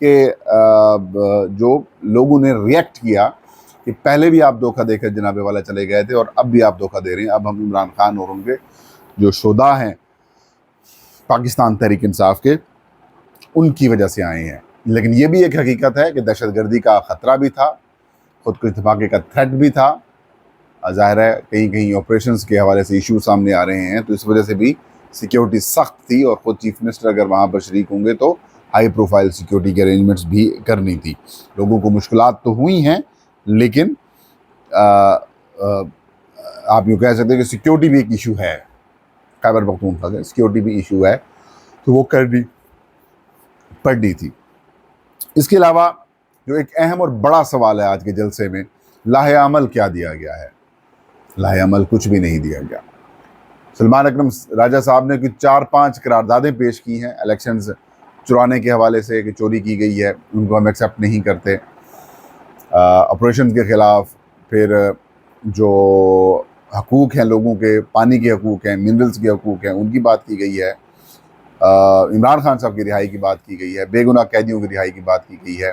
کہ جو لوگوں نے ریئیکٹ کیا کہ پہلے بھی آپ دھوکہ دے کر جناب والا چلے گئے تھے اور اب بھی آپ دھوکہ دے رہے ہیں، اب ہم عمران خان اور ان کے جو شہداء ہیں پاکستان تحریک انصاف کے، ان کی وجہ سے آئے ہیں۔ لیکن یہ بھی ایک حقیقت ہے کہ دہشت گردی کا خطرہ بھی تھا، خودکش دھماکے کا تھریٹ بھی تھا، ظاہر ہے کہیں کہیں آپریشنز کے حوالے سے ایشو سامنے آ رہے ہیں، تو اس وجہ سے بھی سیکیورٹی سخت تھی، اور خود چیف منسٹر اگر وہاں پر شریک ہوں گے تو ہائی پروفائل سیکیورٹی کے ارینجمنٹس بھی کرنی تھی۔ لوگوں کو مشکلات تو ہوئی ہیں، لیکن آپ یوں کہہ سکتے ہیں کہ سیکیورٹی بھی ایک ایشو ہے، خیبر پختونخوا کا سیکیورٹی بھی ایشو ہے، تو وہ کرنی پڑنی تھی۔ اس کے علاوہ جو ایک اہم اور بڑا سوال ہے آج کے جلسے میں، لاہ عمل کیا دیا گیا ہے؟ لاہ عمل کچھ بھی نہیں دیا گیا۔ سلمان اکرم راجہ صاحب نے کچھ 4-5 قراردادیں پیش کی ہیں الیکشنز چرانے کے حوالے سے، کہ چوری کی گئی ہے، ان کو ہم ایکسیپٹ نہیں کرتے، آپریشن کے خلاف، پھر جو حقوق ہیں لوگوں کے، پانی کے حقوق ہیں، منرلز کے حقوق ہیں، ان کی بات کی گئی ہے، عمران خان صاحب کی رہائی کی بات کی گئی ہے، بے گناہ قیدیوں کی رہائی کی بات کی گئی ہے،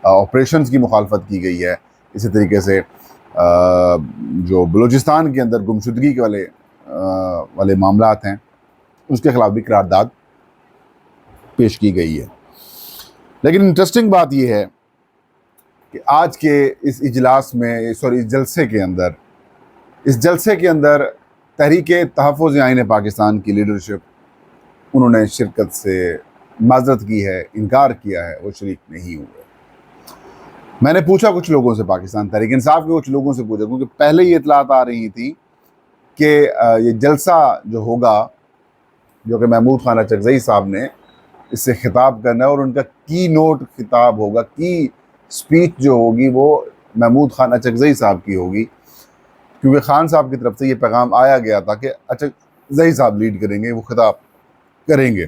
آپریشنز کی مخالفت کی گئی ہے۔ اسی طریقے سے جو بلوچستان کے اندر گمشدگی کے والے معاملات ہیں، اس کے خلاف بھی قرارداد پیش کی گئی ہے۔ لیکن انٹرسٹنگ بات یہ ہے کہ آج کے اس اجلاس میں، اس جلسے کے اندر تحریک تحفظ آئین پاکستان کی لیڈرشپ، انہوں نے شرکت سے معذرت کی ہے، انکار کیا ہے، وہ شریک نہیں ہوئے۔ میں نے پوچھا کچھ لوگوں سے، پاکستان تحریک انصاف کے کچھ لوگوں سے پوچھا، کیونکہ پہلے یہ اطلاعات آ رہی تھی کہ یہ جلسہ جو ہوگا، جو کہ محمود خان اچکزئی صاحب نے اس سے خطاب کرنا ہے، اور ان کا کی نوٹ خطاب ہوگا، کی سپیچ جو ہوگی وہ محمود خان اچکزئی صاحب کی ہوگی، کیونکہ خان صاحب کی طرف سے یہ پیغام آیا گیا تھا کہ اچکزئی صاحب لیڈ کریں گے، وہ خطاب کریں گے۔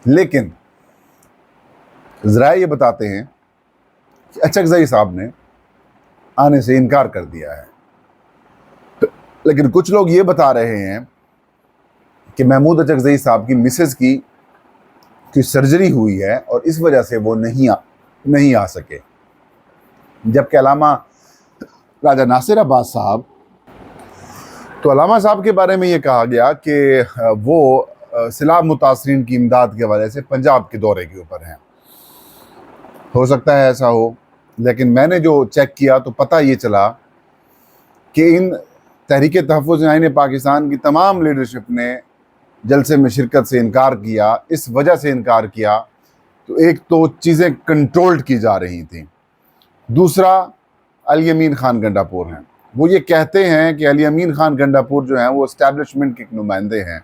لیکن ذرائع یہ بتاتے ہیں کہ اچکزئی صاحب نے آنے سے انکار کر دیا ہے۔ لیکن کچھ لوگ یہ بتا رہے ہیں کہ محمود اچکزئی صاحب کی مسز کی سرجری ہوئی ہے اور اس وجہ سے وہ نہیں آ سکے، جبکہ علامہ راجہ ناصر عباس صاحب، تو علامہ صاحب کے بارے میں یہ کہا گیا کہ وہ سیلاب متاثرین کی امداد کے حوالے سے پنجاب کے دورے کے اوپر ہیں۔ ہو سکتا ہے ایسا ہو، لیکن میں نے جو چیک کیا تو پتہ یہ چلا کہ ان تحریک تحفظ آئین پاکستان کی تمام لیڈرشپ نے جلسے میں شرکت سے انکار کیا۔ اس وجہ سے انکار کیا تو ایک تو چیزیں کنٹرولڈ کی جا رہی تھیں، دوسرا علی امین خان گنڈاپور ہیں، وہ یہ کہتے ہیں کہ علی امین خان گنڈاپور جو ہیں وہ اسٹیبلشمنٹ کے نمائندے ہیں،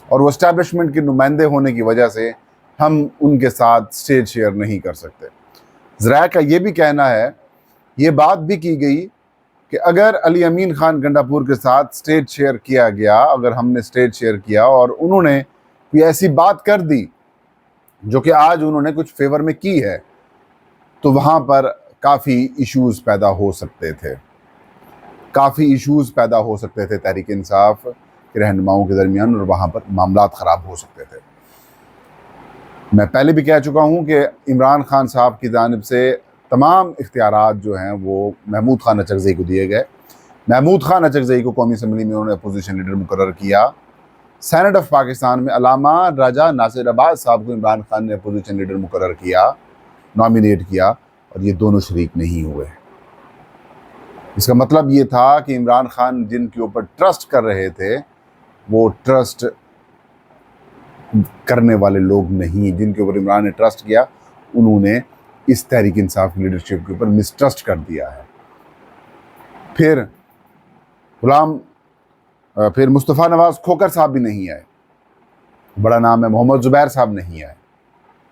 اور وہ اسٹیبلشمنٹ کے نمائندے ہونے کی وجہ سے ہم ان کے ساتھ سٹیج شیئر نہیں کر سکتے۔ ذرائع کا یہ بھی کہنا ہے، یہ بات بھی کی گئی کہ اگر علی امین خان گنڈاپور کے ساتھ سٹیج شیئر کیا گیا، اگر ہم نے سٹیج شیئر کیا اور انہوں نے کوئی ایسی بات کر دی جو کہ آج انہوں نے کچھ فیور میں کی ہے، تو وہاں پر کافی ایشوز پیدا ہو سکتے تھے تحریک انصاف کے رہنماؤں کے درمیان، اور وہاں پر معاملات خراب ہو سکتے تھے۔ میں پہلے بھی کہہ چکا ہوں کہ عمران خان صاحب کی جانب سے تمام اختیارات جو ہیں وہ محمود خان اچکزئی کو دیے گئے۔ محمود خان اچکزئی کو قومی اسمبلی میں انہوں نے اپوزیشن لیڈر مقرر کیا۔ سینٹ آف پاکستان میں علامہ راجہ ناصر عباس صاحب کو عمران خان نے اپوزیشن لیڈر مقرر کیا، نامینیٹ کیا، اور یہ دونوں شریک نہیں ہوئے۔ اس کا مطلب یہ تھا کہ عمران خان جن کے اوپر ٹرسٹ کر رہے تھے، وہ ٹرسٹ کرنے والے لوگ نہیں، جن کے اوپر عمران نے ٹرسٹ کیا، انہوں نے اس تحریک انصاف کی لیڈرشپ کے اوپر مسٹرسٹ کر دیا ہے۔ پھر مصطفیٰ نواز کھوکر صاحب بھی نہیں آئے، بڑا نام ہے، محمد زبیر صاحب نہیں آئے،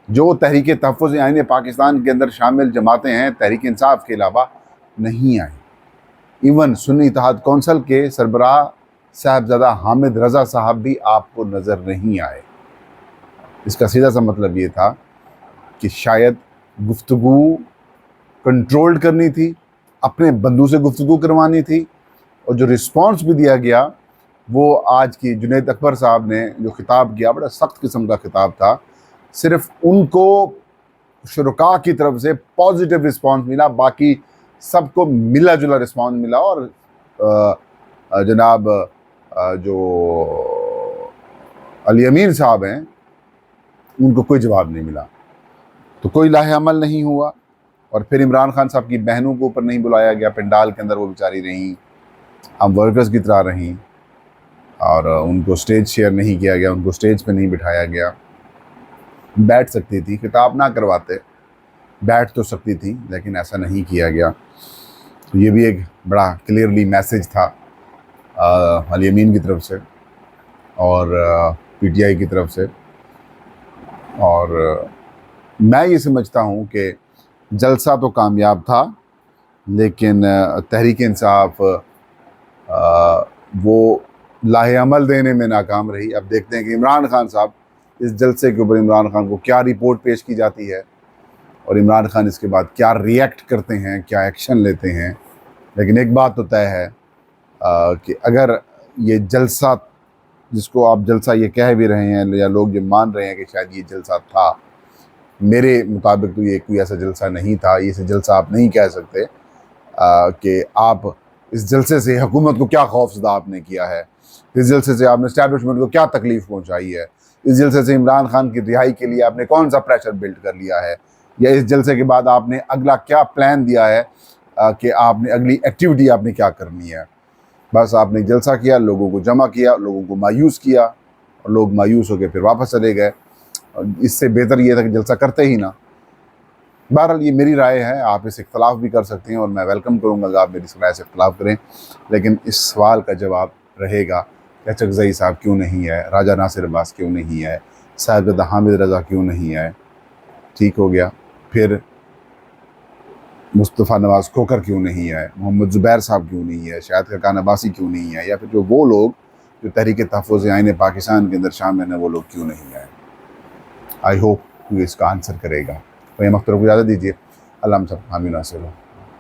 جو تحریک تحفظ آئین پاکستان کے اندر شامل جماعتیں ہیں تحریک انصاف کے علاوہ نہیں آئیں۔ ایون سنی اتحاد کونسل کے سربراہ صاحبزادہ حامد رضا صاحب بھی آپ کو نظر نہیں آئے۔ اس کا سیدھا سا مطلب یہ تھا کہ شاید گفتگو کنٹرولڈ کرنی تھی، اپنے بندوں سے گفتگو کروانی تھی، اور جو رسپانس بھی دیا گیا وہ آج کی جنید اکبر صاحب نے جو خطاب کیا، بڑا سخت قسم کا خطاب تھا، صرف ان کو شرکاء کی طرف سے پازیٹیو رسپانس ملا، باقی سب کو ملا جلا رسپانس ملا، اور جناب جو علی امین صاحب ہیں ان کو کوئی جواب نہیں ملا، تو کوئی لاہ عمل نہیں ہوا۔ اور پھر عمران خان صاحب کی بہنوں کو اوپر نہیں بلایا گیا، پنڈال کے اندر وہ بیچاری رہیں، ہم ورکرز کی طرح رہیں، اور ان کو سٹیج شیئر نہیں کیا گیا، ان کو سٹیج پہ نہیں بٹھایا گیا۔ بیٹھ سکتی تھی، خطاب نہ کرواتے، بیٹھ تو سکتی تھی، لیکن ایسا نہیں کیا گیا۔ تو یہ بھی ایک بڑا کلیئرلی میسیج تھا علی امین کی طرف سے اور پی ٹی آئی کی طرف سے۔ اور میں یہ سمجھتا ہوں کہ جلسہ تو کامیاب تھا، لیکن تحریک انصاف وہ لاہ عمل دینے میں ناکام رہی۔ اب دیکھتے ہیں کہ عمران خان صاحب اس جلسے کے اوپر عمران خان کو کیا رپورٹ پیش کی جاتی ہے، اور عمران خان اس کے بعد کیا ریئیکٹ کرتے ہیں، کیا ایکشن لیتے ہیں۔ لیکن ایک بات تو طے ہے کہ اگر یہ جلسہ، جس کو آپ جلسہ یہ کہہ بھی رہے ہیں یا لوگ یہ مان رہے ہیں کہ شاید یہ جلسہ تھا، میرے مطابق تو یہ کوئی ایسا جلسہ نہیں تھا۔ یہ جلسہ آپ نہیں کہہ سکتے کہ آپ اس جلسے سے حکومت کو کیا خوف زدہ آپ نے کیا ہے، اس جلسے سے آپ نے اسٹیبلشمنٹ کو کیا تکلیف پہنچائی ہے، اس جلسے سے عمران خان کی رہائی کے لیے آپ نے کون سا پریشر بلڈ کر لیا ہے، یا اس جلسے کے بعد آپ نے اگلا کیا پلان دیا ہے کہ آپ نے اگلی ایکٹیویٹی آپ نے کیا کرنی ہے۔ بس آپ نے جلسہ کیا، لوگوں کو جمع کیا، لوگوں کو مایوس کیا، اور لوگ مایوس ہو کے پھر واپس چلے گئے۔ اس سے بہتر یہ تھا کہ جلسہ کرتے ہی نہ۔ بہرحال یہ میری رائے ہے، آپ اس اختلاف بھی کر سکتے ہیں، اور میں ویلکم کروں گا کہ آپ میری اس رائے سے اختلاف کریں، لیکن اس سوال کا جواب رہے گا کہ اچکزئی صاحب کیوں نہیں ہے، راجہ ناصر عباس کیوں نہیں ہے، سیدہ حامد رضا کیوں نہیں ہے، ٹھیک ہو گیا، پھر مصطفیٰ نواز کھوکھر کیوں نہیں ہے، محمد زبیر صاحب کیوں نہیں ہے، شاہد خاقان عباسی کیوں نہیں ہے، یا پھر جو وہ لوگ جو تحریک تحفظ آئین پاکستان کے اندر شامل ہیں وہ لوگ کیوں نہیں ہیں۔ آئی ہوپ یہ اس کا آنسر کرے گا۔ تو یہ مختلف کو اجازت دیجیے۔ اللہ ہم سب حامی ناصر ہو۔